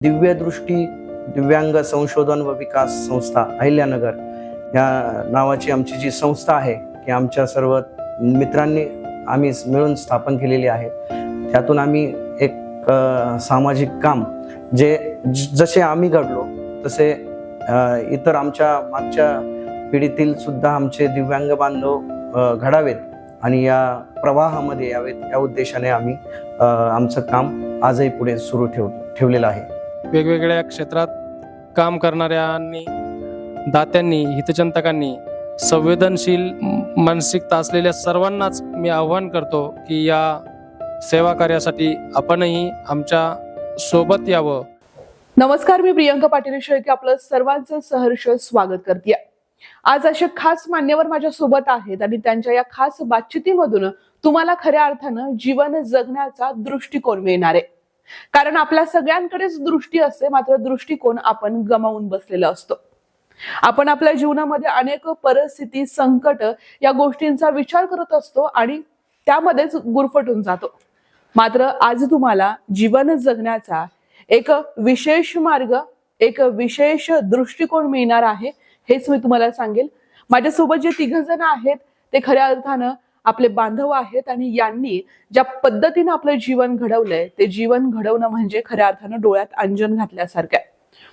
दिव्यदृष्टी दिव्यांग संशोधन व विकास संस्था अहिल्यानगर या नावाची आमची जी संस्था आहे की आमच्या सर्व मित्रांनी आम्ही मिळून स्थापन केलेली आहे। त्यातून आम्ही एक सामाजिक काम जसे आम्ही घडलो तसे इतर आमच्या मागच्या पिढीतील सुद्धा आमचे दिव्यांग बांधव घडावेत आणि या प्रवाहामध्ये यावेत या उद्देशाने आम्ही आमचं काम आजही पुढे सुरू ठेवलेलं आहे। वेगवेगळ्या क्षेत्रात काम करणाऱ्यांनी, दात्यांनी, हितचिंतकांनी, संवेदनशील मानसिकता असलेल्या सर्वांनाच मी आव्हान करतो की या सेवा कार्यासाठी आपणही आमच्या सोबत यावं। नमस्कार, मी प्रियंका पाटील शेळके आपलं सर्वांचं सहर्ष स्वागत करते। आज असे खास मान्यवर माझ्या सोबत आहेत आणि त्यांच्या या खास बातचीतीमधून तुम्हाला खऱ्या अर्थानं जीवन जगण्याचा दृष्टिकोन मिळणार आहे। कारण आपल्या सगळ्यांकडेच दृष्टी असते, मात्र दृष्टिकोन आपण गमावून बसलेला असतो। आपण आपल्या जीवनामध्ये अनेक परिस्थिती, संकट या गोष्टींचा विचार करत असतो आणि त्यामध्येच गुरफटून जातो। मात्र आज तुम्हाला जीवन जगण्याचा एक विशेष मार्ग, एक विशेष दृष्टिकोन मिळणार आहे, हेच मी तुम्हाला सांगेल। माझ्यासोबत जे तिघ जण आहेत ते खऱ्या अर्थानं आपले बांधव आहेत आणि यांनी ज्या पद्धतीने आपलं जीवन घडवलंय ते जीवन घडवणं म्हणजे खऱ्या अर्थानं डोळ्यात अंजन घातल्यासारखं आहे।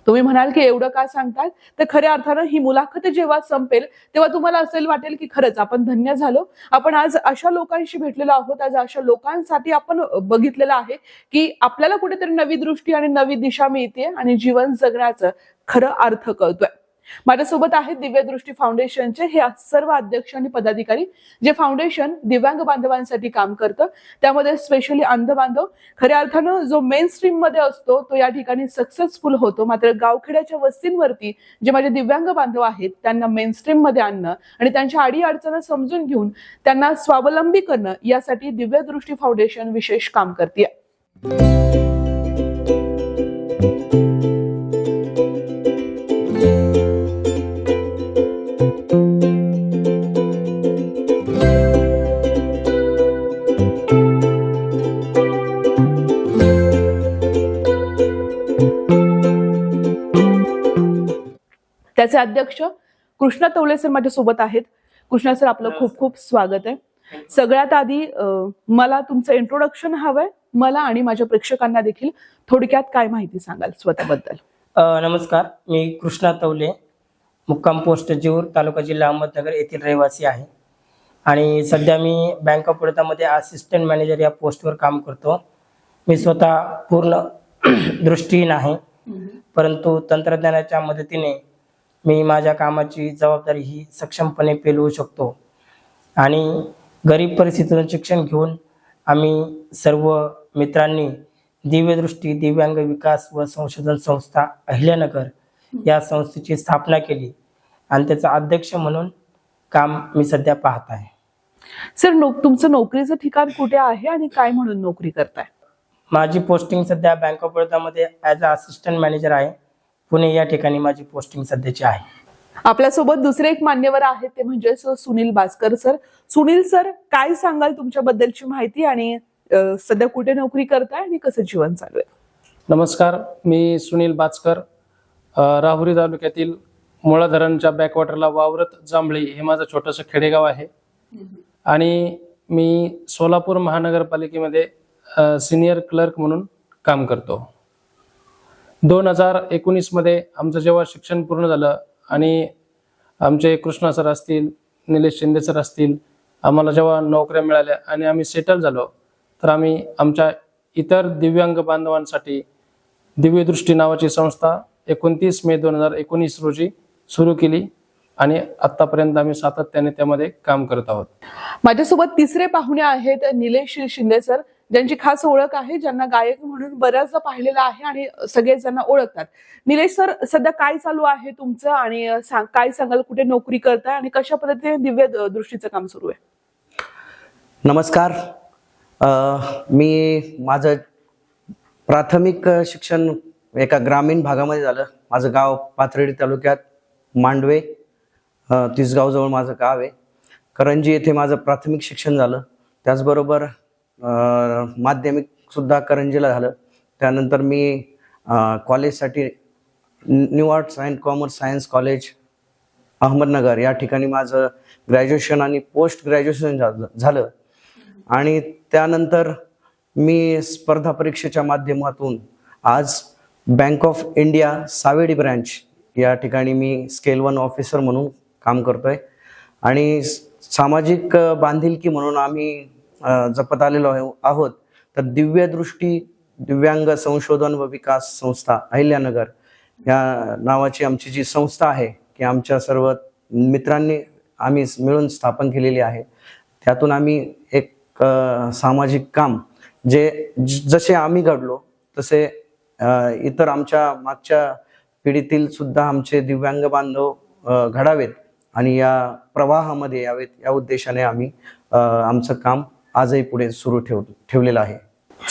तुम्ही म्हणाल की एवढं का सांगतात, तर खऱ्या अर्थानं ही मुलाखत जेव्हा संपेल तेव्हा तुम्हाला असेल वाटेल की खरंच आपण धन्य झालो, आपण आज अशा लोकांशी भेटलेलो आहोत, आज अशा लोकांसाठी आपण बघितलेलं आहे की आपल्याला कुठेतरी नवी दृष्टी आणि नवी दिशा मिळते आणि जीवन जगण्याचं खरं अर्थ कळतोय। माझ्यासोबत आहेत दिव्यदृष्टी फाउंडेशनचे हे सर्व अध्यक्ष आणि पदाधिकारी, जे फाउंडेशन दिव्यांग बांधवांसाठी काम करतं। त्यामध्ये स्पेशली अंध बांधव खऱ्या अर्थानं जो मेन स्ट्रीम मध्ये असतो तो या ठिकाणी सक्सेसफुल होतो, मात्र गावखेड्याच्या वस्तींवरती जे माझे दिव्यांग बांधव आहेत त्यांना मेन स्ट्रीम मध्ये आणणं आणि त्यांच्या अडी अडचणी समजून घेऊन त्यांना स्वावलंबी करणं यासाठी दिव्यदृष्टी फाउंडेशन विशेष काम करते। त्याचे अध्यक्ष कृष्णा तवले सर माझ्या सोबत आहेत। कृष्णा सर, आपलं खूप खूप स्वागत आहे। सगळ्यात आधी मला तुमचं इंट्रोडक्शन हवंय, मला आणि माझ्या प्रेक्षकांना देखील थोडक्यात काय माहिती सांगाल स्वतःबद्दल? नमस्कार, मी कृष्णा तवले, मुक्काम पोस्ट जेऊर, तालुका जिल्हा अहमदनगर येथील रहिवासी आहे आणि सध्या मी बँक ऑफ बडोदामध्ये असिस्टंट मॅनेजर या पोस्टवर काम करतो। मी स्वतः पूर्ण दृष्टीहीन आहे, परंतु तंत्रज्ञानाच्या मदतीने मी माझ्या कामाची जबाबदारी ही सक्षमपणे पेलवू शकतो आणि गरीब परिस्थितीतून शिक्षण घेऊन आम्ही सर्व मित्रांनी दिव्यदृष्टी दिव्यांग विकास व संशोधन संस्था अहिल्यानगर या संस्थेची स्थापना केली आणि त्याचा अध्यक्ष म्हणून काम मी सध्या पाहत आहे। सर, तुमचं नोकरीचं ठिकाण कुठे आहे आणि काय म्हणून नोकरी करताय? माझी पोस्टिंग सध्या बँक ऑफ बडोदामध्ये ॲज अ असिस्टंट मॅनेजर आहे, पुणे या ठिकाणी माझी पोस्टिंग सध्याची आहे। आपल्यासोबत दुसरे एक मान्यवर आहेत ते म्हणजे सुनील बास्कर सर। सुनील सर, काय सांगाल तुमच्याबद्दलची माहिती आणि सध्या कुठे नोकरी करताय आणि कसं जीवन चालू आहे? नमस्कार, मी सुनील बाचकर, राहुरी तालुक्यातील मुळा धरणच्या बॅकवॉटरला वावरत जांभळी हे माझं छोटंसं खेडेगाव आहे आणि मी सोलापूर महानगरपालिकेमध्ये सिनियर क्लर्क म्हणून काम करतो। 2019 मध्ये आमचं जेव्हा शिक्षण पूर्ण झालं आणि आमचे कृष्णा सर असतील, निलेश शिंदे सर असतील, आम्हाला जेव्हा नोकऱ्या मिळाल्या आणि आम्ही सेटल झालो, तर आम्ही आमच्या इतर दिव्यांग बांधवांसाठी दिव्यदृष्टी नावाची संस्था 29 मे 2019 रोजी सुरू केली आणि आतापर्यंत आम्ही सातत्याने त्यामध्ये काम करत आहोत। माझ्यासोबत तिसरे पाहुणे आहेत निलेश शिंदे सर, ज्यांची खास ओळख आहे, ज्यांना गायक म्हणून बऱ्याचदा पाहिलेलं आहे आणि सगळेच ज्यांना ओळखतात। निलेश सर, सध्या काय चालू आहे तुमचं आणि काय सांगाल, कुठे नोकरी करताय आणि कशा पद्धतीने दिव्य दृष्टीचं काम सुरू आहे? नमस्कार, मी माझं प्राथमिक शिक्षण एका ग्रामीण भागामध्ये झालं। माझं गाव पाथर्डी तालुक्यात मांडवे, तिसगावजवळ माझं गाव आहे। करंजी येथे माझं प्राथमिक शिक्षण झालं, त्याचबरोबर माध्यमिक सुद्धा करंजीला झालं। त्यानंतर मी कॉलेजसाठी New Arts and Commerce Science College Ahmednagar या ठिकाणी माझं ग्रॅज्युएशन आणि पोस्ट ग्रॅज्युएशन झालं. आणि त्यानंतर मी स्पर्धा परीक्षेच्या माध्यमातून आज bank of India Savedi branch या ठिकाणी मी स्केल 1 ऑफिसर म्हणून काम करतोय. आणि सामाजिक बांधिलकी म्हणून आम्ही जपत आलेलो आहोत. तर दिव्यांग संशोधन व विकास संस्था अहिल्यानगर या नावाची आमची जी संस्था आहे की आमच्या सर्व मित्रांनी आम्ही मिळून स्थापन केलेली आहे. त्यातून आम्ही एक सामाजिक काम जसे आम्ही घडलो तसे इतर आमच्या मागच्या पिढीतील सुद्धा आमचे दिव्यांग बांधव घडावेत आणि या प्रवाहामध्ये यावेत या उद्देशाने आम्ही आमचं काम आजही पुढे सुरू ठेवलेलं आहे.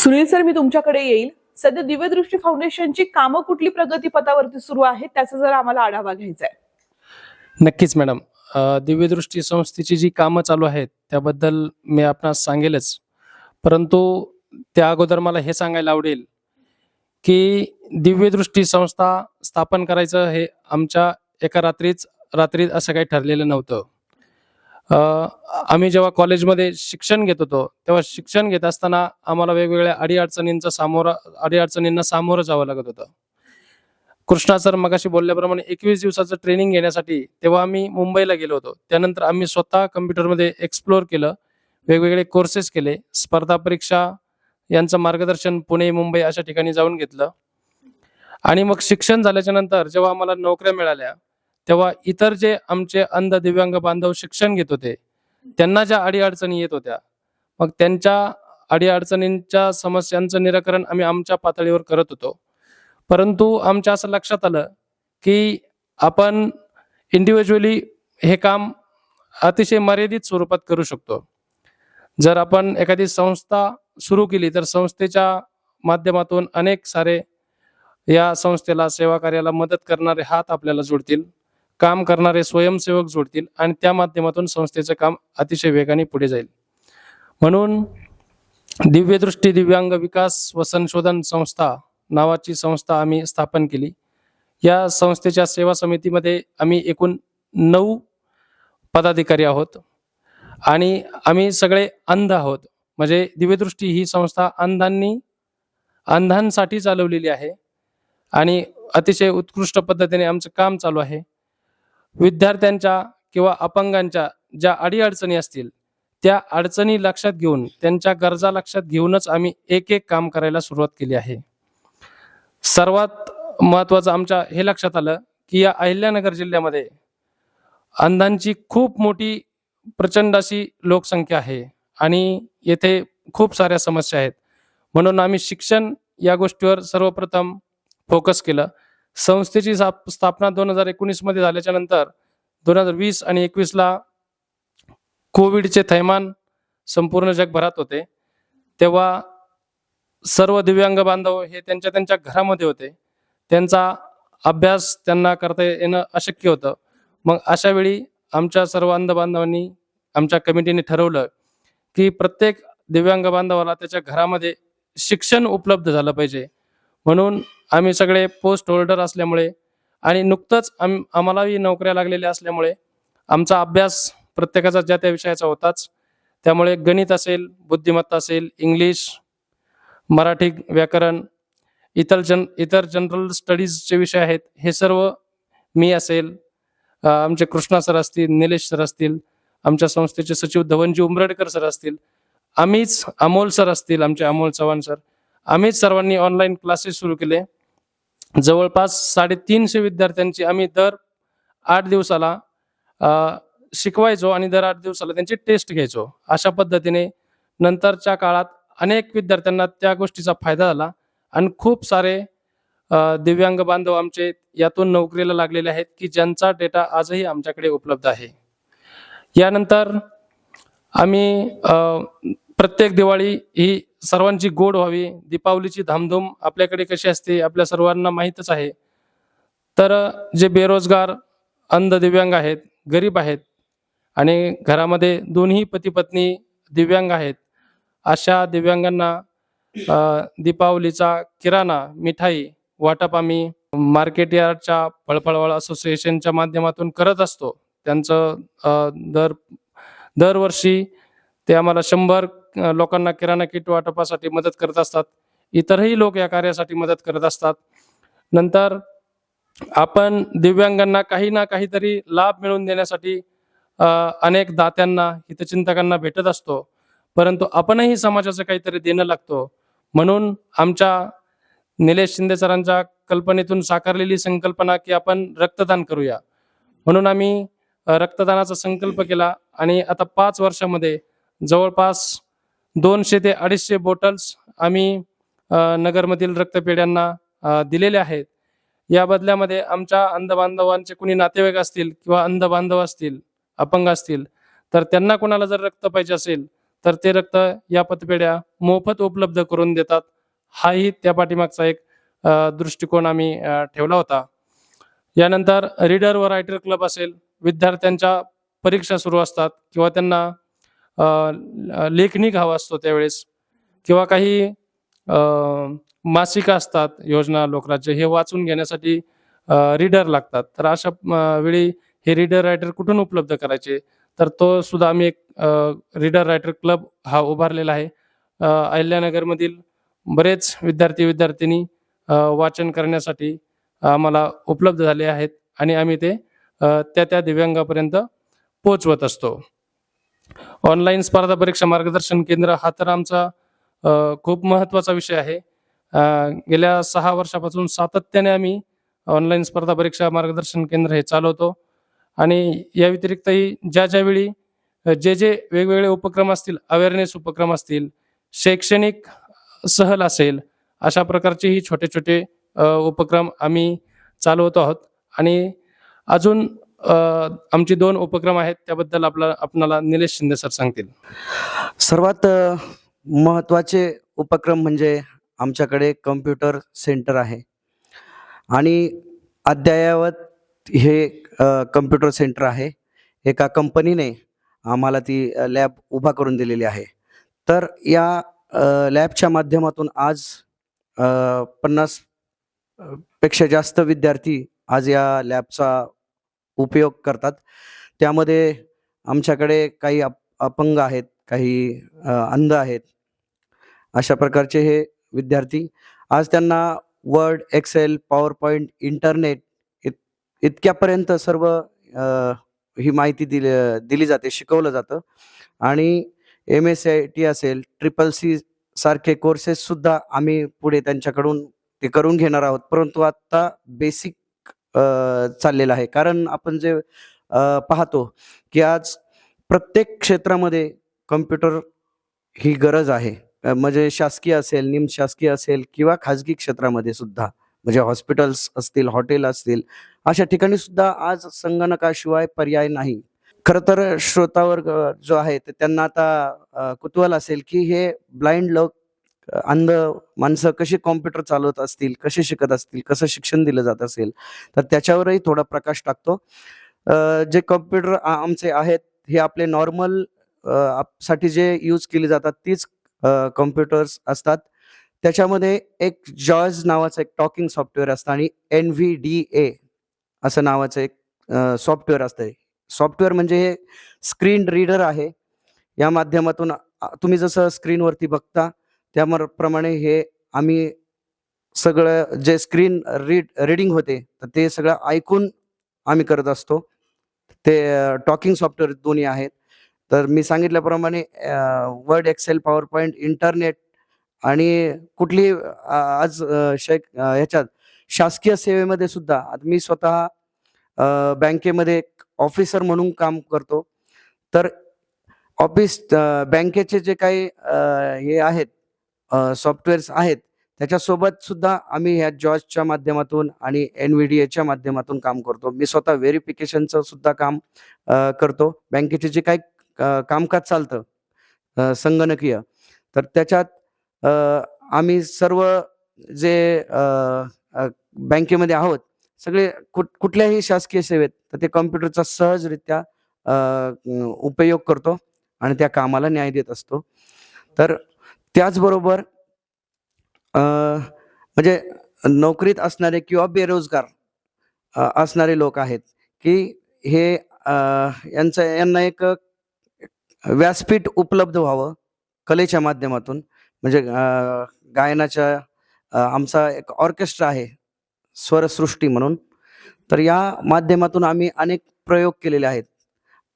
सुनील सर, मी तुमच्याकडे येईल. सध्या दिव्यदृष्टी फाउंडेशनची कामं कुठली प्रगती पथावरती सुरू आहेत त्याचा जर आम्हाला आढावा घ्यायचा आहे. नक्कीच मॅडम. दिव्यदृष्टी संस्थेची जी कामं चालू आहेत त्याबद्दल मी आपणास सांगेलच, परंतु त्या अगोदर मला हे सांगायला आवडेल की दिव्यदृष्टी संस्था स्थापन करायचं हे आमच्या एका रात्रीत असं काही ठरलेलं नव्हतं. आम्ही जेव्हा कॉलेजमध्ये शिक्षण घेत होतो तेव्हा शिक्षण घेत असताना आम्हाला वेगवेगळ्या अडीअडचणींना सामोरं जावं लागत होतं. कृष्णा सर मगाशी बोलल्याप्रमाणे 21 दिवसाचं ट्रेनिंग घेण्यासाठी तेव्हा आम्ही मुंबईला गेलो होतो. त्यानंतर आम्ही स्वतः कम्प्युटरमध्ये एक्सप्लोअर केलं, वेगवेगळे कोर्सेस केले, स्पर्धा परीक्षा यांचं मार्गदर्शन पुणे मुंबई अशा ठिकाणी जाऊन घेतलं. आणि मग शिक्षण झाल्याच्या नंतर जेव्हा आम्हाला नोकऱ्या मिळाल्या तेव्हा इतर जे आमचे अंध दिव्यांग बांधव शिक्षण घेत होते त्यांना ज्या अडीअडचणी येत होत्या, मग त्यांच्या अडीअडचणींच्या समस्यांचं निराकरण आम्ही आमच्या पातळीवर करत होतो. परंतु आमच्या असं लक्षात आलं की आपण इंडिव्हिज्युअली हे काम अतिशय मर्यादित स्वरूपात करू शकतो. जर आपण एखादी संस्था सुरू केली तर संस्थेच्या माध्यमातून अनेक सारे या संस्थेला सेवा कार्याला मदत करणारे हात आपल्याला जोडतील, काम करणारे स्वयंसेवक जोडतील आणि त्या माध्यमातून संस्थेचं काम अतिशय वेगाने पुढे जाईल. म्हणून दिव्यदृष्टी दिव्यांग विकास व संशोधन संस्था नावाची संस्था आम्ही स्थापन केली. या संस्थेच्या सेवा समितीमध्ये आम्ही एकूण 9 पदाधिकारी आहोत आणि आम्ही सगळे अंध आहोत. म्हणजे दिव्यदृष्टी ही संस्था अंधांसाठी चालवलेली आहे आणि अतिशय उत्कृष्ट पद्धतीने आमचं काम चालू आहे. विद्यार्थ्यांच्या किंवा अपंगांच्या ज्या अडीअडचणी असतील त्या अडचणी लक्षात घेऊन, त्यांच्या गरजा लक्षात घेऊनच आम्ही एक काम करायला सुरुवात केली आहे. सर्वात महत्त्वाचं आमच्या हे लक्षात आलं की या अहिल्यानगर जिल्ह्यामध्ये अंधांची खूप मोठी प्रचंड अशी लोकसंख्या आहे आणि येथे खूप साऱ्या समस्या आहेत. म्हणून आम्ही शिक्षण या गोष्टीवर सर्वप्रथम फोकस केलं. संस्थेची स्थापना 2019 मध्ये झाल्याच्या नंतर 2020 आणि 21ला कोविडचे थैमान संपूर्ण जगभरात होते. तेव्हा सर्व दिव्यांग बांधव हे त्यांच्या घरामध्ये होते. त्यांचा अभ्यास त्यांना करता येणं अशक्य होतं. मग अशा वेळी आमच्या सर्व अंध बांधवांनी, आमच्या कमिटीने ठरवलं की प्रत्येक दिव्यांग बांधवाला त्याच्या घरामध्ये शिक्षण उपलब्ध झालं पाहिजे. म्हणून आम्ही सगळे पोस्ट होल्डर असल्यामुळे आणि नुकतंच आम्हालाही नोकऱ्या लागलेल्या असल्यामुळे आमचा अभ्यास प्रत्येकाचा ज्या त्या विषयाचा होताच. त्यामुळे गणित असेल, बुद्धिमत्ता असेल, इंग्लिश, मराठी व्याकरण, इतर जनरल स्टडीजचे विषय आहेत, हे सर्व मी असेल, आमचे कृष्णा सर असतील, निलेश सर असतील, आमच्या संस्थेचे सचिव धवनजी उमरडकर सर असतील, आम्हीच अमोल सर असतील, आमचे अमोल चव्हाण सर, आम्हीच सर्वांनी ऑनलाईन क्लासेस सुरू केले. जवळपास 350 विद्यार्थ्यांची आम्ही दर 8 दिवसाला शिकवायचो आणि दर 8 दिवसाला त्यांची टेस्ट घ्यायचो. अशा पद्धतीने नंतरच्या काळात अनेक विद्यार्थ्यांना त्या गोष्टीचा फायदा झाला आणि खूप सारे दिव्यांग बांधव आमचे यातून नोकरीला लागलेले आहेत की ज्यांचा डेटा आजही आमच्याकडे उपलब्ध आहे. यानंतर आम्ही प्रत्येक दिवाळी ही सर्वांची गोड व्हावी, दीपावलीची धामधूम आपल्याकडे कशी असते आपल्या सर्वांना माहीतच आहे. तर जे बेरोजगार अंध दिव्यांग आहेत, गरीब आहेत आणि घरामध्ये दोन्ही पती पत्नी दिव्यांग आहेत, अशा दिव्यांगांना दीपावलीचा किराणा, मिठाई वाटप आम्ही मार्केट यार्डच्या पळपळवाळ असोसिएशनच्या माध्यमातून करत असतो. त्यांचं दरवर्षी ते आम्हाला 100 लोकांना किराणा किट वाटपासाठी मदत करत असतात. इतरही लोक या कार्यासाठी मदत करत असतात. नंतर आपण दिव्यांगांना काही ना काहीतरी लाभ मिळवून देण्यासाठी अनेक दात्यांना, हितचिंतकांना भेटत असतो, परंतु आपणही समाजाचं काहीतरी देणं लागतो. म्हणून आमच्या निलेश शिंदे सरांच्या कल्पनेतून साकारलेली संकल्पना की आपण रक्तदान करूया, म्हणून आम्ही रक्तदानाचा संकल्प केला आणि आता 5 वर्षामध्ये जवळपास 200 ते 250 बॉटल्स आम्ही नगरमधील रक्तपेढ्यांना दिलेले आहेत. या बदल्यामध्ये आमच्या अंध बांधवांचे कुणी नातेवाईक असतील किंवा अंध बांधव असतील, अपंग असतील, तर त्यांना कोणाला जर रक्त पाहिजे असेल तर ते रक्त या पतपेढ्या मोफत उपलब्ध करून देतात. हाही त्या पाठीमागचा एक दृष्टिकोन आम्ही ठेवला होता. यानंतर रीडर व रायटर क्लब असेल, विद्यार्थ्यांच्या परीक्षा सुरू असतात किंवा त्यांना लेखनिक हवा असतो त्यावेळेस, किंवा काही मासिक असतात योजना लोकराज्य, हे वाचून घेण्यासाठी रीडर लागतात. तर अशा वेळी हे रीडर रायटर कुठून उपलब्ध करायचे, तर तो सुद्धा आम्ही एक रीडर रायटर क्लब हा उभारलेला आहे. अहिल्यानगरमधील बरेच विद्यार्थी वाचन करण्यासाठी आम्हाला उपलब्ध झाले आहेत आणि आम्ही ते त्या दिव्यांगापर्यंत पोहोचवत असतो. ऑनलाईन स्पर्धा परीक्षा मार्गदर्शन केंद्र हा तर आमचा खूप महत्त्वाचा विषय आहे. गेल्या 6 वर्षापासून सातत्याने आम्ही ऑनलाईन स्पर्धा परीक्षा मार्गदर्शन केंद्र हे चालवतो आणि या व्यतिरिक्तही ज्यावेळी जे वेगवेगळे उपक्रम असतील, अवेअरनेस उपक्रम असतील, शैक्षणिक सहल असेल, अशा प्रकारचेही छोटे छोटे उपक्रम आम्ही चालवतो आहोत. आणि अजून आमचे 2 उपक्रम आहेत, त्याबद्दल आपणाला निलेश शिंदे सर सांगतील. सर्वात महत्त्वाचे उपक्रम म्हणजे आमच्याकडे कम्प्युटर सेंटर आहे आणि अद्ययावत हे कम्प्युटर सेंटर आहे. एका कंपनीने आम्हाला ती लॅब उभा करून दिलेली आहे. तर या लॅबच्या माध्यमातून आज 50 पेक्षा जास्त विद्यार्थी आज या लॅबचा उपयोग करतात. त्यामध्ये आमच्याकडे काही अपंग आहेत, काही अंध आहेत. अशा प्रकारचे हे विद्यार्थी आज त्यांना Word, Excel, PowerPoint, internet इतक्यापर्यंत सर्व ही माहिती दिली जाते, शिकवलं जातं. आणि MSCIT असेल, CCC सारखे कोर्सेस सुद्धा आम्ही पुढे त्यांच्याकडून ते करून घेणार आहोत. परंतु आता बेसिक चाललेलं आहे, कारण आपण जे पाहतो की आज प्रत्येक क्षेत्रामध्ये कम्प्युटर ही गरज आहे. म्हणजे शासकीय असेल, निमशासकीय असेल किंवा खाजगी क्षेत्रामध्ये सुद्धा, म्हणजे हॉस्पिटल्स असतील, हॉटेल असतील, अशा ठिकाणी सुद्धा आज संगणकाशिवाय पर्याय नाही. खरं तर श्रोतावर्ग जो आहे त्यांना आता कुतूहल असेल की हे ब्लाइंड लोक, अंध माणसं कशी कॉम्प्युटर चालवत असतील, कसे शिकत असतील, कसं शिक्षण दिलं जात असेल, तर त्याच्यावरही थोडा प्रकाश टाकतो. जे कॉम्प्युटर आमचे आहेत हे आपले नॉर्मल साठी जे यूज केली जातात तीच कॉम्प्युटर्स असतात. त्याच्यामध्ये एक जॉज नावाचं एक टॉकिंग सॉफ्टवेअर असतं आणि NVDA असं नावाचं एक सॉफ्टवेअर असतं. सॉफ्टवेअर म्हणजे हे स्क्रीन रीडर आहे. या माध्यमातून तुम्ही जसं स्क्रीनवरती बघता त्याप्रमाणे हे आम्ही सगळं जे स्क्रीन रीडिंग होते तर ते सगळं ऐकून आम्ही करत असतो. ते टॉकिंग सॉफ्टवेअर दोन्ही आहेत. तर मी सांगितल्याप्रमाणे Word, Excel, PowerPoint, internet आणि कुठली आज ह्याच्यात शासकीय सेवेमध्ये सुद्धा मी स्वतः बँकेमध्ये एक ऑफिसर म्हणून काम करतो. तर बँकेचे जे काही हे आहेत सॉफ्टवेअर्स आहेत त्याच्यासोबत सुद्धा आम्ही ह्या जॉजच्या माध्यमातून आणि NVDAच्या माध्यमातून काम करतो. मी स्वतः व्हेरिफिकेशनचं सुद्धा काम करतो. बँकेचे जे काही कामकाज चालतं संगणकीय, तर त्याच्यात आम्ही सर्व जे बँकेमध्ये आहोत सगळे कुठल्याही शासकीय सेवेत तर ते कॉम्प्युटरचा सहजरित्या उपयोग करतो आणि त्या कामाला न्याय देत असतो. तर त्याचबरोबर म्हणजे नोकरीत असणारे किंवा बेरोजगार असणारे लोक आहेत, की हे यांना एक व्यासपीठ उपलब्ध व्हावं कलेच्या माध्यमातून. म्हणजे गायनाच्या आमचा एक ऑर्केस्ट्रा आहे स्वरसृष्टी म्हणून. तर या माध्यमातून आम्ही अनेक प्रयोग केलेले आहेत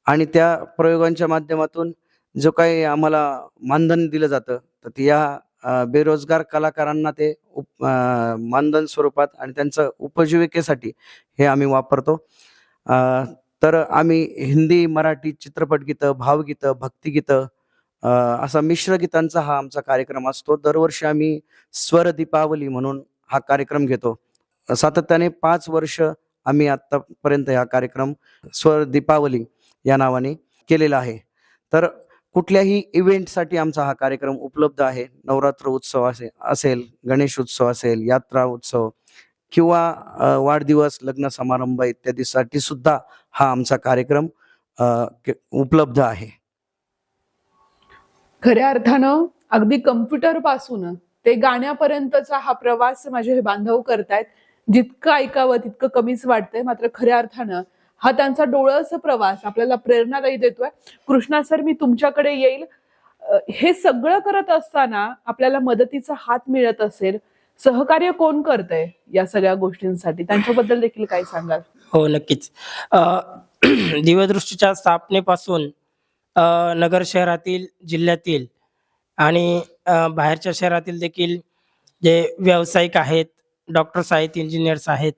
आणि त्या प्रयोगांच्या माध्यमातून जो काही आम्हाला मानधन दिलं जातं, तर ते या बेरोजगार कलाकारांना ते मानधन स्वरूपात आणि त्यांचं उपजीविकेसाठी हे आम्ही वापरतो. तर आम्ही हिंदी, मराठी चित्रपटगीतं, भावगीतं, भक्तिगीतं असा मिश्र गीतांचा हा आमचा कार्यक्रम असतो. दरवर्षी आम्ही स्वर दीपावली म्हणून हा कार्यक्रम घेतो. सातत्याने 5 वर्ष आम्ही आत्तापर्यंत हा कार्यक्रम स्वर दीपावली या नावाने केलेला आहे. तर कुठल्याही इव्हेंटसाठी आमचा हा कार्यक्रम उपलब्ध आहे. नवरात्र उत्सव असेल, गणेश उत्सव असेल, यात्रा उत्सव किंवा वाढदिवस, लग्न समारंभ इत्यादीसाठी सुद्धा हा आमचा कार्यक्रम उपलब्ध आहे. खऱ्या अर्थानं अगदी कम्प्युटर पासून ते गाण्यापर्यंतचा हा प्रवास माझे हे बांधव करतायत. जितकं ऐकावं तितकं कमीच वाटतंय. मात्र खऱ्या अर्थानं हा त्यांचा डोळस प्रवास आपल्याला प्रेरणादायी देतोय. कृष्णा सर, मी तुमच्याकडे येईल. हे सगळं करत असताना आपल्याला मदतीचा हात मिळत असेल, सहकार्य कोण करतंय या सगळ्या गोष्टींसाठी, त्यांच्याबद्दल देखील काय सांगाल? हो, नक्कीच. दिव्यदृष्टीच्या स्थापनेपासून नगर शहरातील, जिल्ह्यातील आणि बाहेरच्या शहरातील देखील जे व्यावसायिक आहेत, डॉक्टर्स आहेत, इंजिनियर्स आहेत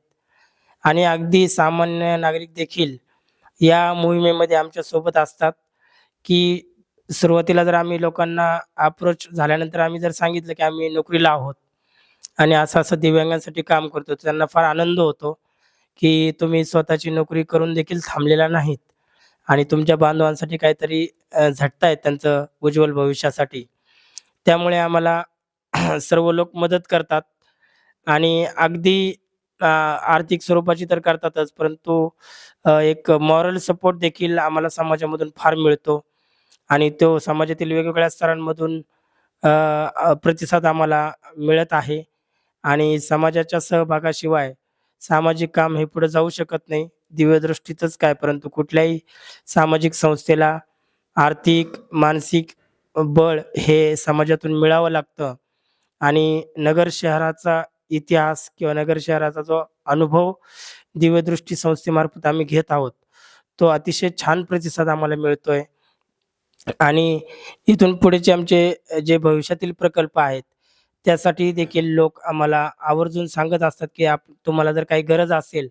आणि अगदी सामान्य नागरिक देखील या मोहिमेमध्ये आमच्या सोबत असतात. की सुरुवातीला जर आम्ही लोकांना अप्रोच झाल्यानंतर आम्ही जर सांगितलं की आम्ही नोकरीला आहोत आणि असं दिव्यांगांसाठी काम करतो, तर त्यांना फार आनंद होतो की तुम्ही स्वतःची नोकरी करून देखील थांबलेला नाहीत आणि तुमच्या बांधवांसाठी काहीतरी झटतायत त्यांचं उज्ज्वल भविष्यासाठी. त्यामुळे आम्हाला सर्व लोक मदत करतात आणि अगदी आर्थिक स्वरूपाची तर करतातच, परंतु एक मॉरल सपोर्ट देखील आम्हाला समाजामधून फार मिळतो आणि तो समाजातील वेगवेगळ्या स्तरांमधून प्रतिसाद आम्हाला मिळत आहे. आणि समाजाच्या सहभागाशिवाय सामाजिक काम हे पुढे जाऊ शकत नाही. दिव्यदृष्टीतच काय, परंतु कुठल्याही सामाजिक संस्थेला आर्थिक, मानसिक बळ हे समाजातून मिळावं लागतं आणि नगर शहराचा इतिहास किंवा नगर शहराचा जो अनुभव दिव्यदृष्टी संस्थेमार्फत आम्ही घेत आहोत, तो अतिशय छान प्रतिसाद आम्हाला मिळतोय. आणि इथून पुढेचे आमचे जे भविष्यातील प्रकल्प आहेत, त्यासाठी देखील लोक आम्हाला आवर्जून सांगत असतात की तुम्हाला जर काही गरज असेल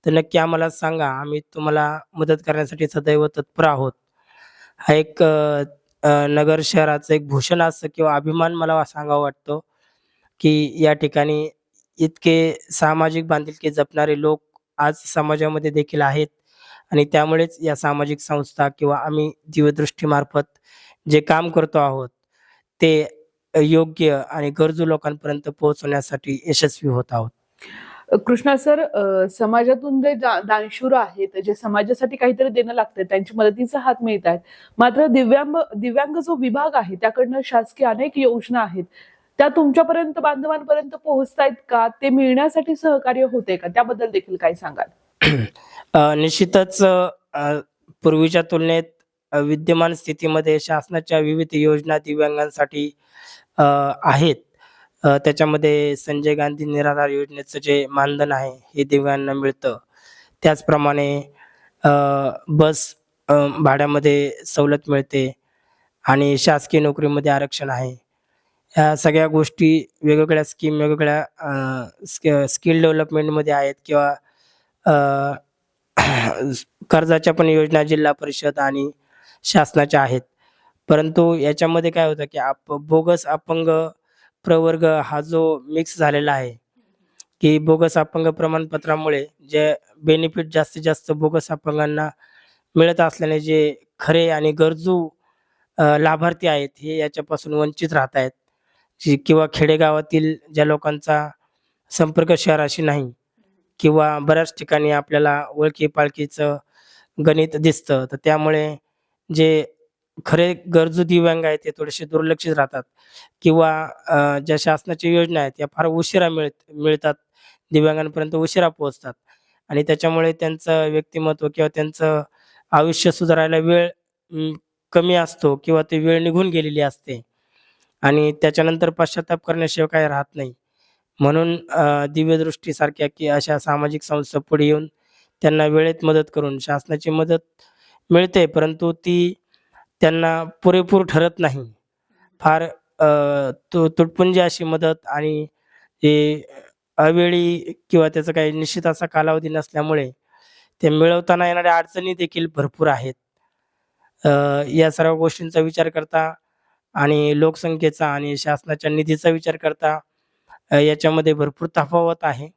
तर नक्की आम्हाला सांगा, आम्ही तुम्हाला मदत करण्यासाठी सदैव तत्पर आहोत. हा एक नगर शहराचं एक भूषण असतं किंवा अभिमान मला सांगावा वाटतो की या ठिकाणी इतके सामाजिक बांधिलकी जपणारे लोक आज समाजामध्ये देखील आहेत आणि त्यामुळेच या सामाजिक संस्था किंवा आम्ही दिव्यदृष्टीमार्फत जे काम करतो आहोत ते योग्य आणि गरजू लोकांपर्यंत पोहोचवण्यासाठी यशस्वी होत आहोत. कृष्णा सर, समाजातून जे दानशूर आहेत, जे समाजासाठी काहीतरी देणं लागतं, त्यांची मदतीचा हात मिळत आहेत. मात्र दिव्यांग जो विभाग आहे त्याकडनं शासकीय अनेक योजना आहेत, त्या तुमच्यापर्यंत, बांधवांपर्यंत पोहोचतायत का? ते मिळण्यासाठी सहकार्य होते का? त्याबद्दल देखील काय सांगाल? निश्चितच पूर्वीच्या तुलनेत विद्यमान स्थितीमध्ये शासनाच्या विविध योजना दिव्यांगांसाठी आहेत. त्याच्यामध्ये संजय गांधी निराधार योजनेचं जे मानधन आहे हे दिव्यांगांना मिळतं. त्याचप्रमाणे बस भाड्यामध्ये सवलत मिळते आणि शासकीय नोकरीमध्ये आरक्षण आहे. ह्या सगळ्या गोष्टी वेगवेगळ्या स्कीम वेगवेगळ्या स्किल डेव्हलपमेंटमध्ये आहेत किंवा कर्जाच्या पण योजना जिल्हा परिषद आणि शासनाच्या आहेत. परंतु याच्यामध्ये काय होतं की बोगस अपंग प्रवर्ग हा जो मिक्स झालेला आहे की बोगस अपंग प्रमाणपत्रामुळे जे बेनिफिट जास्तीत जास्त बोगस अपंगांना मिळत असल्याने जे खरे आणि गरजू लाभार्थी आहेत हे याच्यापासून वंचित राहत आहेत. किंवा खेडेगावातील ज्या लोकांचा संपर्क शहराशी नाही किंवा बऱ्याच ठिकाणी आपल्याला ओळखी पाळखीचं गणित दिसतं, तर त्यामुळे जे खरे गरजू दिव्यांग आहेत ते थोडेसे दुर्लक्षित राहतात किंवा ज्या शासनाच्या योजना आहेत या फार उशिरा मिळतात, दिव्यांगांपर्यंत उशिरा पोहोचतात आणि त्याच्यामुळे त्यांचं व्यक्तिमत्व किंवा त्यांचं आयुष्य सुधारायला वेळ कमी असतो किंवा ती वेळ निघून गेलेली असते आणि त्याच्यानंतर पश्चाताप करण्याशिवाय काही राहत नाही. म्हणून दिव्यदृष्टीसारख्या की अशा सामाजिक संस्था पुढे येऊन त्यांना वेळेत मदत करून शासनाची मदत मिळते, परंतु ती त्यांना पुरेपूर ठरत नाही. फार तुटपुंजी अशी मदत आणि हे अवेळी किंवा त्याचा काही निश्चित असा कालावधी नसल्यामुळे ते मिळवताना येणाऱ्या अडचणी देखील भरपूर आहेत. या सर्व गोष्टींचा विचार करता आणि लोकसंख्येचा आणि शासनाच्या निधीचा विचार करता याच्यामध्ये भरपूर तफावत आहे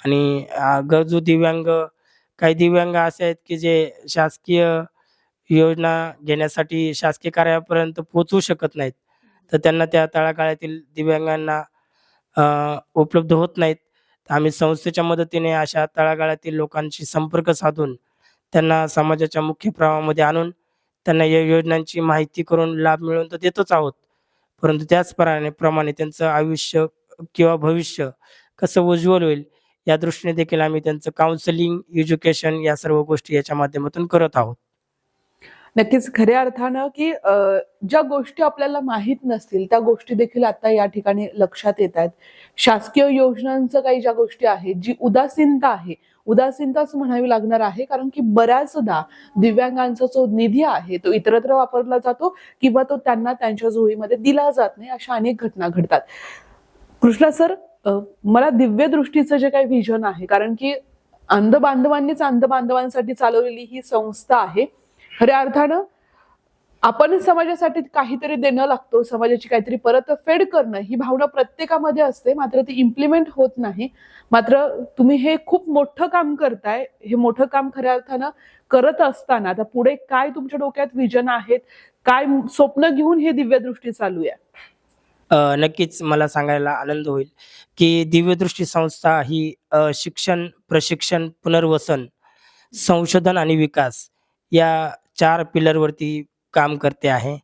आणि गरजू दिव्यांग, काही दिव्यांग असे आहेत की जे शासकीय योजना घेण्यासाठी शासकीय कार्यालयापर्यंत पोहोचू शकत नाहीत, तर त्यांना त्या तळागाळातील दिव्यांगांना उपलब्ध होत नाहीत. आम्ही संस्थेच्या मदतीने अशा तळागाळातील लोकांशी संपर्क साधून त्यांना समाजाच्या मुख्य प्रवाहामध्ये आणून त्यांना या योजनांची माहिती करून लाभ मिळवून तर देतोच आहोत, परंतु त्याच प्रमाणे त्यांचं आयुष्य किंवा भविष्य कसं उज्ज्वल होईल या दृष्टीने देखील आम्ही त्यांचं काउन्सिलिंग, एज्युकेशन या सर्व गोष्टी याच्या माध्यमातून करत आहोत. नक्कीच खऱ्या अर्थानं की ज्या गोष्टी आपल्याला माहीत नसतील त्या गोष्टी देखील आता या ठिकाणी लक्षात येत आहेत. शासकीय योजनांचं काही ज्या गोष्टी आहेत, जी उदासीनता आहे, उदासीनताच म्हणावी लागणार आहे, कारण की बऱ्याचदा दिव्यांगांचा जो निधी आहे तो इतरत्र वापरला जातो किंवा तो त्यांना त्यांच्या झोळीमध्ये दिला जात नाही. अशा अनेक घटना घडतात. कृष्णा सर, मला दिव्य दृष्टीचं जे काही व्हिजन आहे, कारण की अंध बांधवांनीच अंध बांधवांसाठी चालवलेली ही संस्था आहे. खऱ्या अर्थानं आपण समाजासाठी काहीतरी देणं लागतो, समाजाची काहीतरी परतफेड करणं ही भावना प्रत्येकामध्ये असते, मात्र ती इम्प्लिमेंट होत नाही. मात्र तुम्ही हे खूप मोठं काम करताय. हे मोठं काम खऱ्या अर्थानं करत असताना आता पुढे काय तुमच्या डोक्यात विजन आहेत, काय स्वप्न घेऊन हे दिव्यदृष्टी चालू आहे? नक्कीच मला सांगायला आनंद होईल की दिव्यदृष्टी संस्था ही शिक्षण, प्रशिक्षण, पुनर्वसन, संशोधन आणि विकास या 4 पिलरवरती काम करते आहे.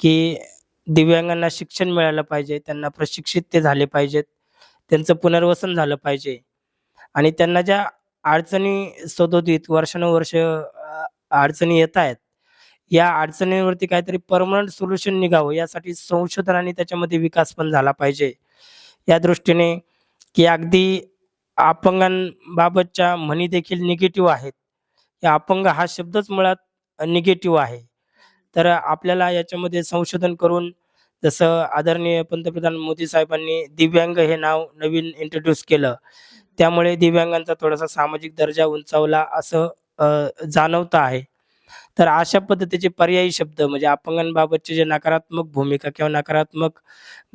की दिव्यांगांना शिक्षण मिळालं पाहिजे, त्यांना प्रशिक्षित ते झाले पाहिजेत, त्यांचं पुनर्वसन झालं पाहिजे आणि त्यांना ज्या अडचणी सदोदित वर्षानुवर्ष अडचणी येत आहेत, या अडचणींवरती काहीतरी परमनंट सोल्युशन निघावं यासाठी संशोधन आणि त्याच्यामध्ये विकास पण झाला पाहिजे. या दृष्टीने की अगदी अपंगांबाबतच्या म्हणी देखील निगेटिव्ह आहेत. या अपंग हा शब्दच मुळात निगेटिव्ह आहे. तर आपल्याला याच्यामध्ये संशोधन करून, जसं आदरणीय पंतप्रधान मोदी साहेबांनी दिव्यांग हे नाव नवीन इंट्रोड्यूस केलं, त्यामुळे दिव्यांगांचा थोडासा सामाजिक दर्जा उंचावला असं जाणवतं आहे. तर अशा पद्धतीचे पर्यायी शब्द म्हणजे अपंगांबाबतचे जे नकारात्मक भूमिका किंवा नकारात्मक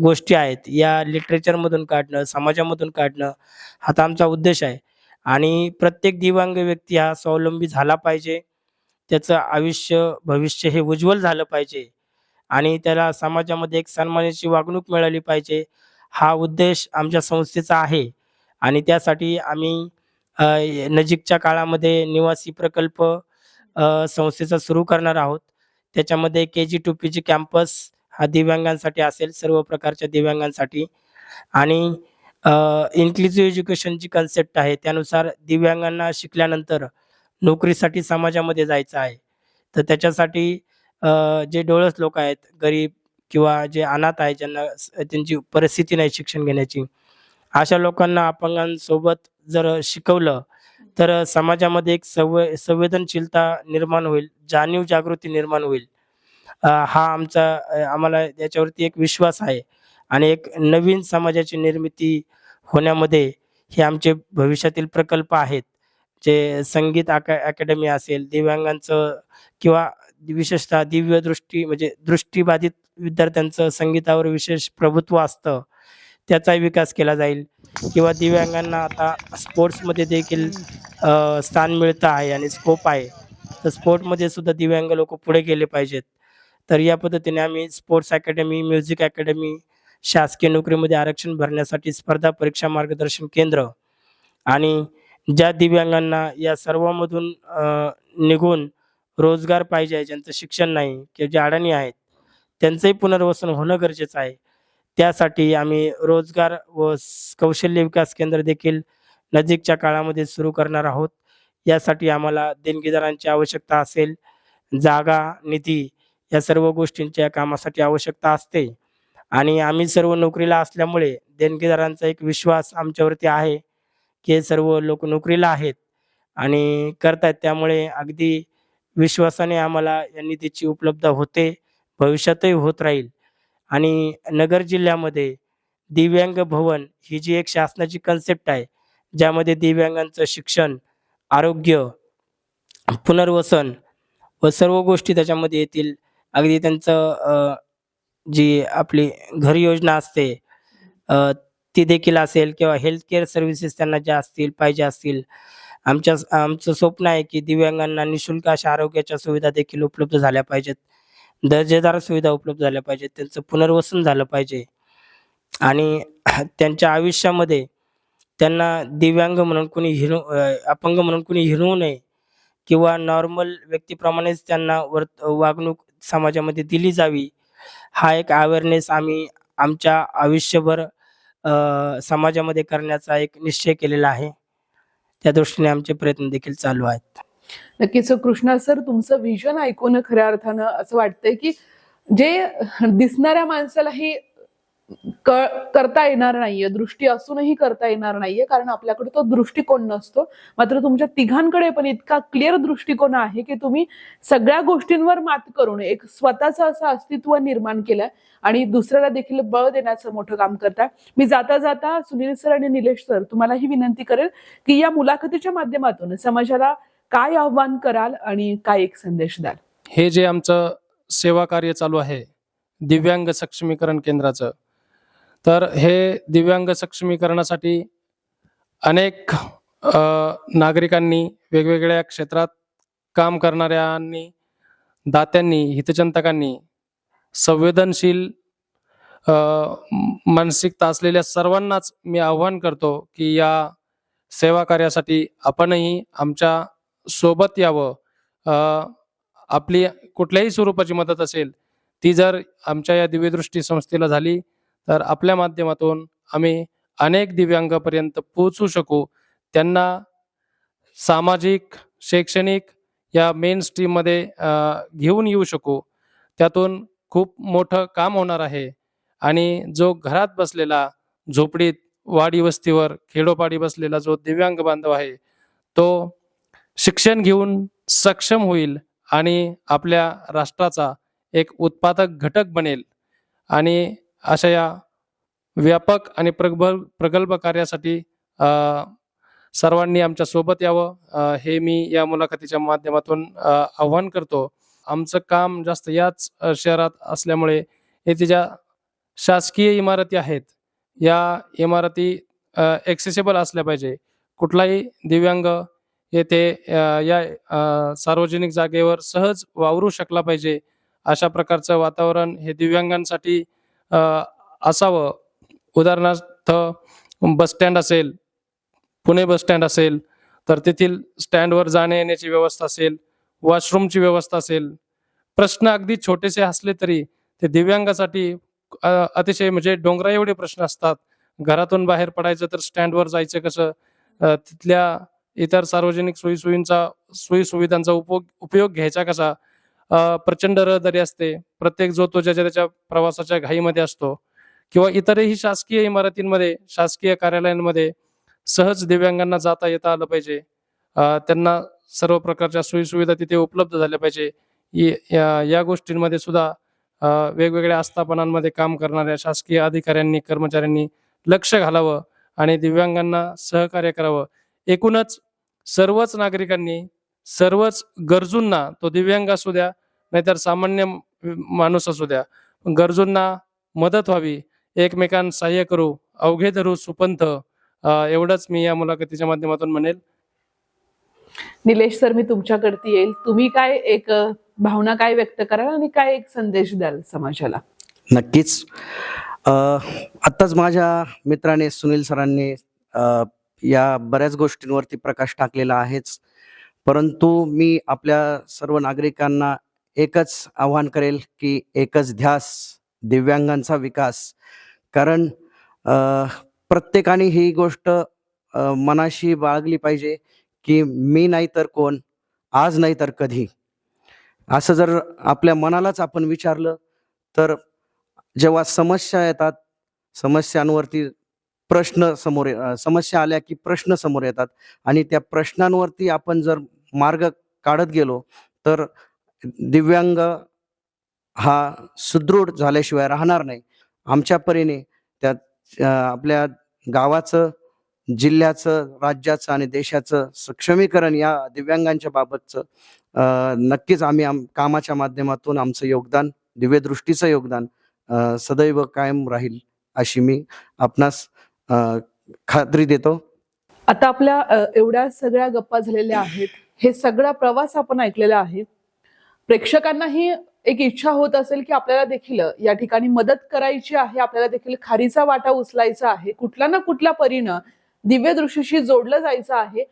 गोष्टी आहेत, या लिटरेचरमधून काढणं, समाजामधून काढणं हा तर आमचा उद्देश आहे. आणि प्रत्येक दिव्यांग व्यक्ती हा स्वावलंबी झाला पाहिजे, त्याचं आयुष्य भविष्य हे उज्ज्वल झालं पाहिजे आणि त्याला समाजामध्ये एक सन्मानाची वागणूक मिळाली पाहिजे, हा उद्देश आमच्या संस्थेचा आहे. आणि त्यासाठी आम्ही नजीकच्या काळामध्ये निवासी प्रकल्प संस्थेचा सुरू करणार आहोत. त्याच्यामध्ये KG to PG कॅम्पस हा दिव्यांगांसाठी असेल, सर्व प्रकारच्या दिव्यांगांसाठी. आणि इन्क्लुझिव्ह एज्युकेशनची कन्सेप्ट आहे, त्यानुसार दिव्यांगांना शिकल्यानंतर नोकरीसाठी समाजामध्ये जायचं आहे. तर त्याच्यासाठी जे डोळस लोक आहेत, गरीब किंवा जे अनाथ आहेत, ज्यांना त्यांची परिस्थिती नाही शिक्षण घेण्याची, अशा लोकांना अपंगांसोबत जर शिकवलं तर समाजामध्ये एक संवेदनशीलता निर्माण होईल, जाणीव जागृती निर्माण होईल. हा आम्हाला याच्यावरती एक विश्वास आहे आणि एक नवीन समाजाची निर्मिती होण्यामध्ये हे आमचे भविष्यातील प्रकल्प आहेत. जे संगीत अकॅडमी असेल, दिव्यांगांचं किंवा विशेषतः दिव्य दृष्टी म्हणजे दृष्टीबाधित विद्यार्थ्यांचं संगीतावर विशेष प्रभुत्व असतं, त्याचा विकास केला जाईल. किंवा दिव्यांगांना आता स्पोर्ट्समध्ये देखील स्थान मिळतं आहे आणि स्कोप आहे, तर स्पोर्टमध्ये सुद्धा दिव्यांग लोक पुढे गेले पाहिजेत. तर या पद्धतीने आम्ही स्पोर्ट्स अकॅडमी, म्युझिक अकॅडमी, शासकीय नोकरीमध्ये आरक्षण भरण्यासाठी स्पर्धा परीक्षा मार्गदर्शन केंद्र आणि ज्या दिव्यांगांना या सर्वांमधून निघून रोजगार पाहिजे आहे, ज्यांचं शिक्षण नाही किंवा जे अडाणी आहेत त्यांचंही पुनर्वसन होणं गरजेचं आहे. त्यासाठी आम्ही रोजगार व कौशल्य विकास केंद्र देखील नजीकच्या काळामध्ये सुरू करणार आहोत. यासाठी आम्हाला देणगीदारांची आवश्यकता असेल, जागा, निधी या सर्व गोष्टींच्या कामासाठी आवश्यकता असते आणि आम्ही सर्व नोकरीला असल्यामुळे देणगीदारांचा एक विश्वास आमच्यावरती आहे की हे सर्व लोक नोकरीला आहेत आणि करतायत. त्यामुळे अगदी विश्वासाने आम्हाला या निधीची उपलब्ध होते, भविष्यातही होत राहील. आणि नगर जिल्ह्यामध्ये दिव्यांग भवन ही जी एक शासनाची कन्सेप्ट आहे, ज्यामध्ये दिव्यांगांचं शिक्षण, आरोग्य, पुनर्वसन व सर्व गोष्टी त्याच्यामध्ये येतील. अगदी त्यांचं जी आपली घर योजना असते ती देखील असेल किंवा हेल्थ केअर सर्व्हिसेस त्यांना ज्या पाहिजे असतील. आमचं स्वप्न आहे की दिव्यांगांना निःशुल्क अशा आरोग्याच्या सुविधा देखील उपलब्ध झाल्या पाहिजेत, दर्जेदार सुविधा उपलब्ध झाल्या पाहिजेत, त्यांचं पुनर्वसन झालं पाहिजे आणि त्यांच्या आयुष्यामध्ये त्यांना दिव्यांग म्हणून अपंग म्हणून कोणी हिणवू नये किंवा नॉर्मल व्यक्तीप्रमाणेच त्यांना वागणूक समाजामध्ये दिली जावी. हा एक अवेअरनेस आम्ही आमच्या आयुष्यभर समाजामध्ये करण्याचा एक निश्चय केलेला आहे. त्या दृष्टीने आमचे प्रयत्न देखील चालू आहेत. नक्कीच कृष्णा सर, तुमचं विजन ऐकून खऱ्या अर्थानं असं वाटतंय की जे दिसणाऱ्या माणसालाही करता येणार नाहीये, दृष्टी असूनही करता येणार नाहीये, कारण आपल्याकडे तो दृष्टिकोन नसतो. मात्र तुमच्या तिघांकडे पण इतका क्लिअर दृष्टिकोन आहे की तुम्ही सगळ्या गोष्टींवर मात करून एक स्वतःचं असं अस्तित्व निर्माण केलंय आणि दुसऱ्याला देखील बळ देण्याचं मोठं काम करताय. मी जाता जाता सुनील सर आणि निलेश सर तुम्हाला ही विनंती करेल की या मुलाखतीच्या माध्यमातून समाजाला काय आव्हान कराल आणि काय एक संदेश द्याल? हे जे आमचं सेवा कार्य चालू आहे दिव्यांग सक्षमीकरण केंद्राचं, तर हे दिव्यांग सक्षमीकरणासाठी अनेक नागरिकांनी, वेगवेगळ्या क्षेत्रात काम करणाऱ्यांनी, दात्यांनी, हितचिंतकांनी, संवेदनशील मानसिकता असलेल्या सर्वांनाच मी आव्हान करतो की या सेवा कार्यासाठी आपणही आमच्या सोबत यावं. आपली कुठल्याही स्वरूपाची मदत असेल ती जर आमच्या या दिव्यदृष्टी संस्थेला झाली तर आपल्या माध्यमातून आम्ही अनेक दिव्यांगापर्यंत पोहोचू शकू, त्यांना सामाजिक, शैक्षणिक या मेन स्ट्रीममध्ये घेऊन येऊ शकू. त्यातून खूप मोठं काम होणार आहे आणि जो घरात बसलेला, झोपडीत, वाडी वस्तीवर, खेडोपाडी बसलेला जो दिव्यांग बांधव आहे तो शिक्षण घेऊन सक्षम होईल आणि आपल्या राष्ट्राचा एक उत्पादक घटक बनेल. आणि अशा या व्यापक आणि प्रगल्भ कार्यासाठी सर्वांनी आमच्या सोबत यावं हे मी या मुलाखतीच्या माध्यमातून आव्हान करतो. आमचं काम जास्त याच शहरात असल्यामुळे येथे ज्या शासकीय इमारती आहेत या इमारती ॲक्सेसिबल असल्या पाहिजे. कुठलाही दिव्यांग येथे या सार्वजनिक जागेवर सहज वावरू शकला पाहिजे. अशा प्रकारचं वातावरण हे दिव्यांगांसाठी असावं. उदाहरणार्थ बसस्टँड असेल, पुणे बसस्टँड असेल तर तेथील स्टँडवर जाण्या येण्याची व्यवस्था असेल, वॉशरूमची व्यवस्था असेल. प्रश्न अगदी छोटेसे असले तरी ते दिव्यांगासाठी अतिशय म्हणजे डोंगरा एवढे प्रश्न असतात. घरातून बाहेर पडायचं तर स्टँडवर जायचं कसं, तिथल्या इतर सार्वजनिक सोयीसुविधांचा उपयोग घ्यायचा कसा, प्रचंड रहदारी असते, प्रत्येक जो तो ज्याच्या त्याच्या प्रवासाच्या घाईमध्ये असतो. किंवा इतरही शासकीय इमारतींमध्ये, शासकीय कार्यालयांमध्ये सहज दिव्यांगांना जाता येता आलं पाहिजे. त्यांना सर्व प्रकारच्या सोयीसुविधा तिथे उपलब्ध झाल्या पाहिजे. या गोष्टींमध्ये सुद्धा वेगवेगळ्या आस्थापनांमध्ये काम करणाऱ्या शासकीय अधिकाऱ्यांनी, कर्मचाऱ्यांनी लक्ष घालावं आणि दिव्यांगांना सहकार्य करावं. एकूणच सर्वच नागरिकांनी, सर्वच गरजूंना, तो दिव्यांग असू द्या नाहीतर सामान्य माणूस असू द्या, गरजूंना मदत व्हावी. एकमेकांना सहाय्य करू, अवघे धरू सुपंथ, एवढंच मी या मुलाखतीच्या माध्यमातून म्हणेल. निलेश सर, मी तुमच्याकडे येईल. तुम्ही काय एक भावना काय व्यक्त कराल आणि काय एक संदेश द्याल समाजाला? नक्कीच. आत्ताच माझ्या मित्राने सुनील सरांनी या बऱ्याच गोष्टींवरती प्रकाश टाकलेला आहेच. परंतु मी आपल्या सर्व नागरिकांना एकच आव्हान करेल की एकच ध्यास, दिव्यांगांचा विकास. कारण प्रत्येकाने ही गोष्ट मनाशी बाळगली पाहिजे की मी नाही तर कोण, आज नाही तर कधी. असं जर आपल्या मनालाच आपण विचारलं तर जेव्हा समस्या येतात, समस्यांवरती समस्या आल्या की प्रश्न समोर येतात आणि त्या प्रश्नांवरती आपण जर मार्ग काढत गेलो तर दिव्यांग हा सुदृढ झाल्याशिवाय राहणार नाही. आमच्या परीने त्यात आपल्या गावाचं, जिल्ह्याचं, राज्याचं आणि देशाचं सक्षमीकरण या दिव्यांगांच्या बाबतचं नक्कीच आम्ही कामाच्या माध्यमातून आमचं योगदान, दिव्यदृष्टीचं योगदान सदैव कायम राहील अशी मी आपणास खात्री देतो. आता आपल्या एवढ्या सगळ्या गप्पा झालेल्या आहेत, हे सगळा प्रवास आपण ऐकलेला आहे. प्रेक्षकांनाही एक इच्छा होत असेल की आपल्याला देखील या ठिकाणी मदत करायची आहे, आपल्याला देखील खारीचा वाटा उचलायचा आहे, कुठल्या ना कुठल्या परीनं दिव्य दृष्टीशी जोडलं जायचं आहे.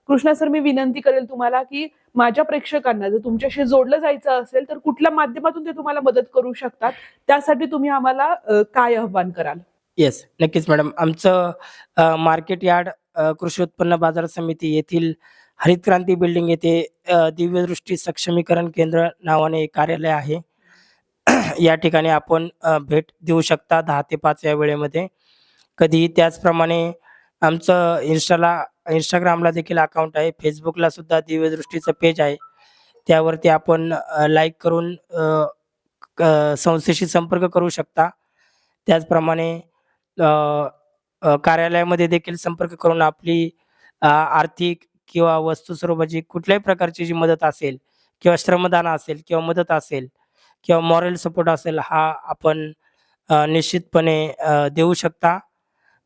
कृष्णा सर, मी विनंती करेल तुम्हाला की माझ्या प्रेक्षकांना जर तुमच्याशी जोडलं जायचं असेल तर कुठल्या माध्यमातून ते तुम्हाला मदत करू शकतात, त्यासाठी तुम्ही आम्हाला काय आव्हान कराल? येस, नक्कीच मॅडम. आमचं मार्केट यार्ड कृषी उत्पन्न बाजार समिती येथील हरित क्रांती बिल्डिंग येथे दिव्यदृष्टी सक्षमीकरण केंद्र नावाने एक कार्यालय आहे. या ठिकाणी आपण भेट देऊ शकता 10 ते 5 या वेळेमध्ये कधीही. त्याचप्रमाणे आमचं इंस्टाग्रामला देखील अकाउंट आहे, फेसबुकला सुद्धा दिव्यदृष्टीचं पेज आहे. त्यावरती आपण लाईक करून संस्थेशी संपर्क करू शकता. त्याचप्रमाणे कार्यालयामध्ये देखील संपर्क करून आपली आर्थिक किंवा वस्तू स्वरूपाची कुठल्याही प्रकारची जी मदत असेल किंवा श्रमदान असेल किंवा मदत असेल किंवा मॉरल सपोर्ट असेल, हा आपण निश्चितपणे देऊ शकता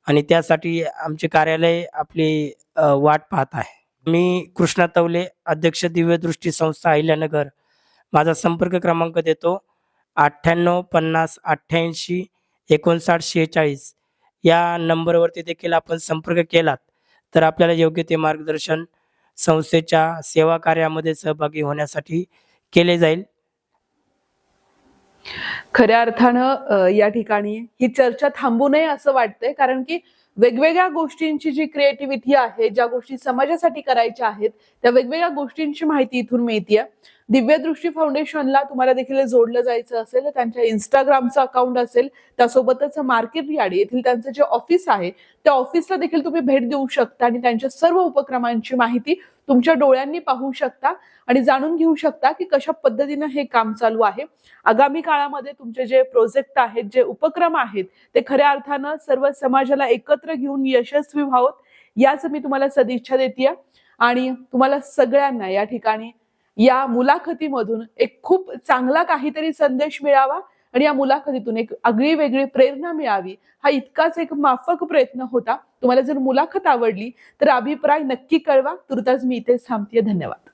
आणि त्यासाठी आमचे कार्यालय आपली वाट पाहत आहे. मी कृष्णा तवले, अध्यक्ष दिव्यदृष्टी संस्था अहिल्यानगर. माझा संपर्क क्रमांक देतो 98 50 88 59 46. या नंबरवरती देखील आपण संपर्क केलात तर आपल्याला योग्य ते मार्गदर्शन संस्थेच्या सेवा कार्यामध्ये सहभागी होण्यासाठी केले जाईल. खऱ्या अर्थानं या ठिकाणी ही चर्चा थांबू नये असं वाटतंय, कारण की वेगवेगळ्या गोष्टींची जी क्रिएटिव्हिटी आहे, ज्या गोष्टी समाजासाठी करायच्या आहेत, त्या वेगवेगळ्या गोष्टींची माहिती इथून मिळतीये. दिव्यदृष्टी फाउंडेशनला तुम्हाला देखील जोडलं जायचं असेल तर त्यांच्या इंस्टाग्रामचं अकाउंट असेल, त्यासोबतच मार्केट यार्ड येथील त्यांचं जे ऑफिस आहे त्या ऑफिसला देखील तुम्ही भेट देऊ शकता आणि त्यांच्या सर्व उपक्रमांची माहिती तुमच्या डोळ्यांनी पाहू शकता आणि जाणून घेऊ शकता की कशा पद्धतीनं हे काम चालू आहे. आगामी काळामध्ये तुमचे जे प्रोजेक्ट आहेत, जे उपक्रम आहेत, ते खऱ्या अर्थानं सर्व समाजाला एकत्र घेऊन यशस्वी व्हावं, याच मी तुम्हाला सदिच्छा देते. आणि तुम्हाला सगळ्यांना या ठिकाणी या मुलाखतीमधून एक खूप चांगला काहीतरी संदेश मिळावा आणि या मुलाखतीतून एक आगळी वेगळी प्रेरणा मिळावी, हा इतकाच एक माफक प्रयत्न होता. तुम्हाला जर मुलाखत आवडली तर अभिप्राय नक्की कळवा. तुर्तास मी इथेच थांबते. धन्यवाद.